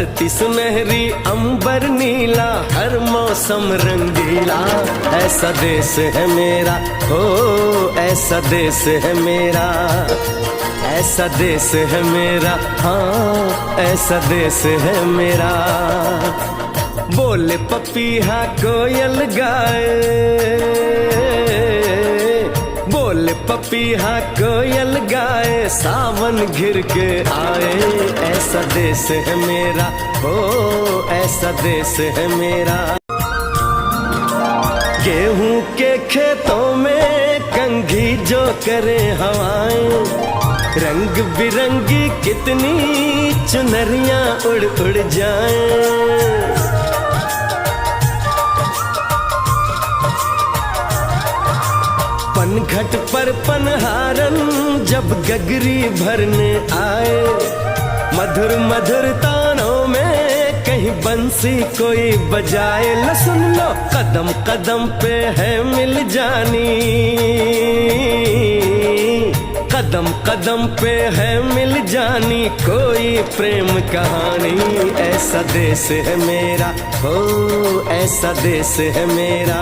धरती सुनहरी अंबर नीला, हर मौसम रंगीला। ऐसा देश है मेरा, हो ऐसा देश है मेरा, ऐसा देश है मेरा, हाँ ऐसा देश है मेरा। बोले पपीहा कोयल गाए, बोले पपीहा कोयल गाए, सावन घिर के आए। ऐसा देश है मेरा, हो ऐसा देश है मेरा। गेहूं के खेतों में कंघी जो करे हवाएं, रंग बिरंगी कितनी चुनरियां उड़ उड़ जाएं। पनघट पर पनहारन जब गगरी भरने आए, मधुर मधुर तानों में कहीं बंसी कोई बजाए। लो सुन लो कदम कदम पे है मिल जानी, कदम कदम पे है मिल जानी कोई प्रेम कहानी। ऐसा देश है मेरा, हो ऐसा देश है मेरा।